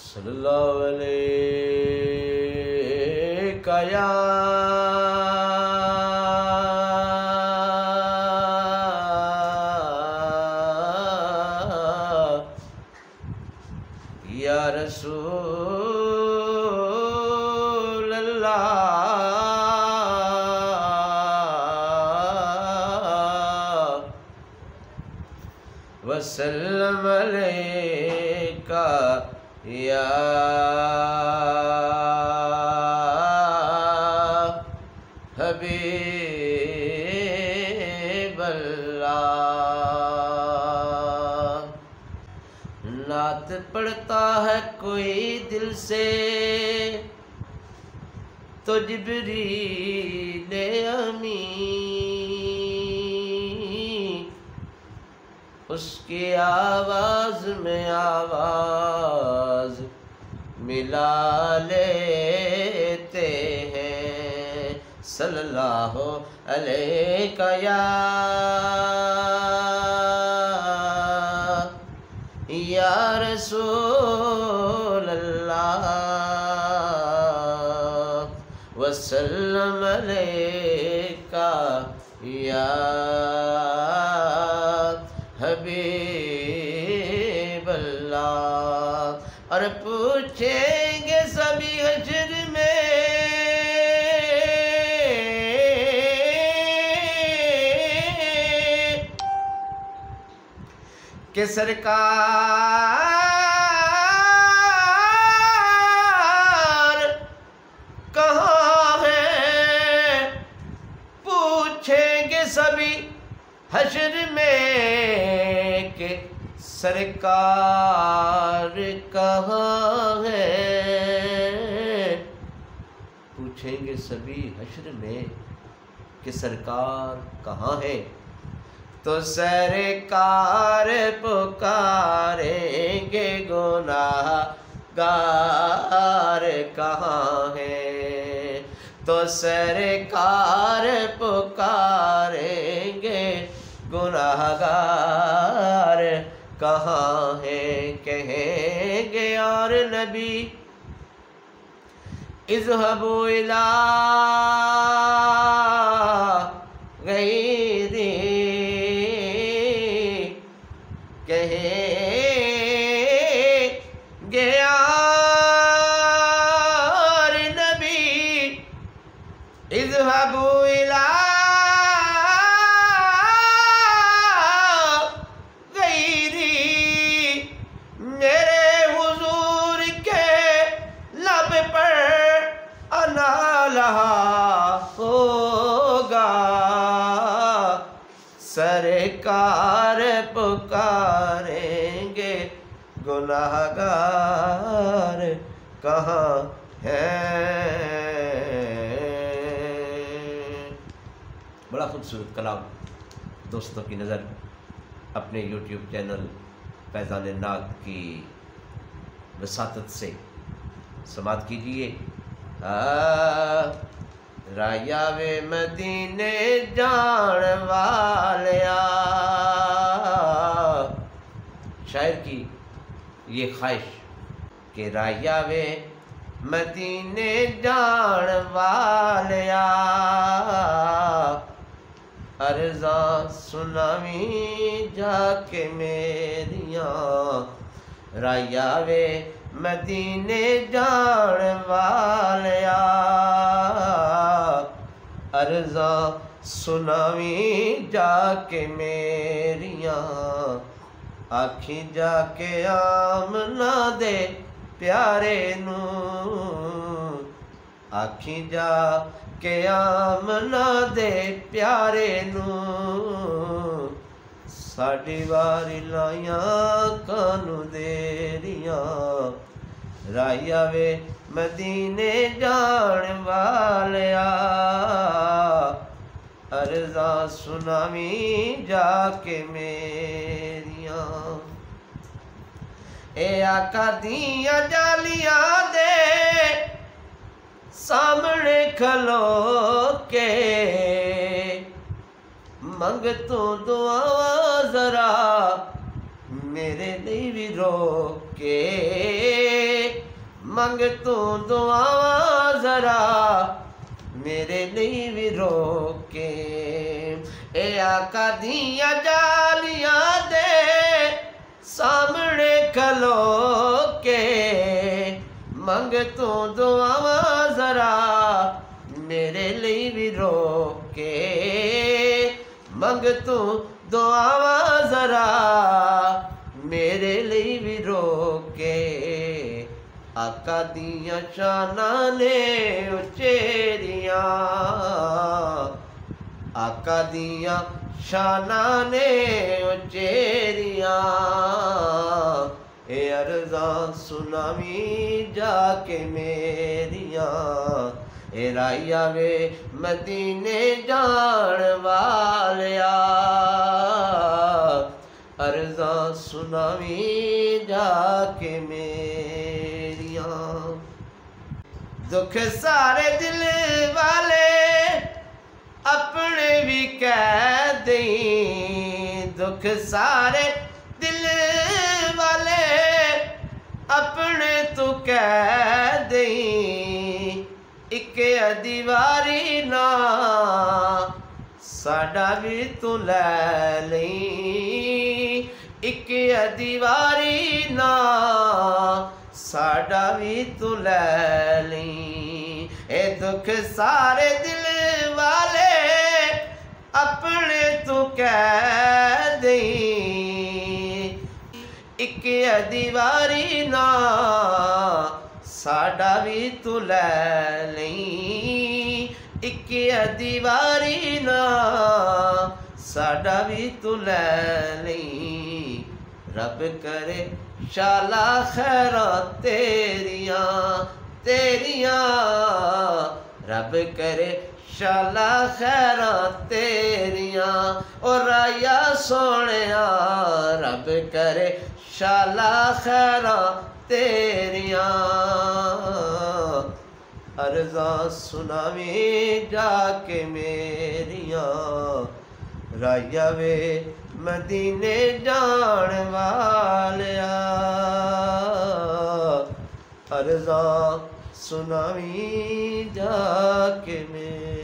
सल्लल्लाहु अलैका या रसूल अल्लाह वसल्लम अलैका या हबीब अल्लाह। नात पढ़ता है कोई दिल से तो जिब्रील अमीन उसकी आवाज़ में आवाज़ मिला लेते हैं। सल्लल्लाहु अलैका या रसूल अल्लाह वसल्लम अलैका या हबीब अल्लाह। और पूछेंगे सभी हश्र में कि सरकार कहाँ है। पूछेंगे सभी हश्र में कि सरकार कहाँ है। पूछेंगे सभी हश्र में कि सरकार कहाँ है। तो सरकार पुकारेंगे गुनाहगार कहाँ है। तो सरकार पुकारेंगे गुनाहगार कहाँ है। कहेंगे और नबी इज़हबू इला गैरी कहेंगे और नबी इज़हबू इला होगा। सरकार पुकारेंगे गुनाहगार कहाँ है। बड़ा खूबसूरत कलाम दोस्तों की नज़र अपने YouTube चैनल फैज़ान नात की वसातत से समात कीजिए। राया वे मदीने जान वालिया। शायर की ये ख्वाहिश कि राया वे मदीने जान वालिया अर्ज़ा सुनावी जाके मेरिया। राया वे मदीने जान वालिया अर्ज़ा सुनावी जाके मेरिया। आखी जाके आमना दे प्यारे नू। आखी जाके आमना दे प्यारे नू। साडी वारी लाया कानू देरिया। राया वे मदीने जान वालिया अर्ज़ा सुनावी जाके मेरिया। ए आका दिया जालियां दे सामने खलो के मंग तू दुआ जरा मेरे लिए भी रोके। मंग तू दुआवां जरा मेरे लिए भी रोके। ए आका दियां जालियां दे सामने खलो के मंग तू दुआवां जरा मेरे लिए भी रोके। मंग तू दुआवां जरा मेरे लिए भी रोके। आका दियां शानां ने उचेरियां आका दियां शानां ने उचेरियां। ए अर्ज़ां सुनावी जाके मेरियां ए राया वे मदीने जान वालिया। अर्ज़ां सुनावी जाके मेरियां। दुख सारे दिल वाले अपने भी कह दें। दुख सारे दिल वाले अपने तू कह दें। एक दीवारी ना साडा भी तू लै लई। एक दीवारी ना साडा भी तू लै लई। ए दुख सारे दिल वाले अपने तू कह दें। एक दीवारी ना साडा भी तू लै लई। एक दीवारी ना साडा भी तू लै लई। रब करे शाला खैरा तेरियां तेरियां। रब करे शाला खैरा तेरियां। और राया सोनिया रब करे शाला खैरा तेरियां। अर्ज़ां सुनावी जाके मेरियां राया वे मदीने जान वालिया। अर्ज़ां सुनावी जाके मेरियां।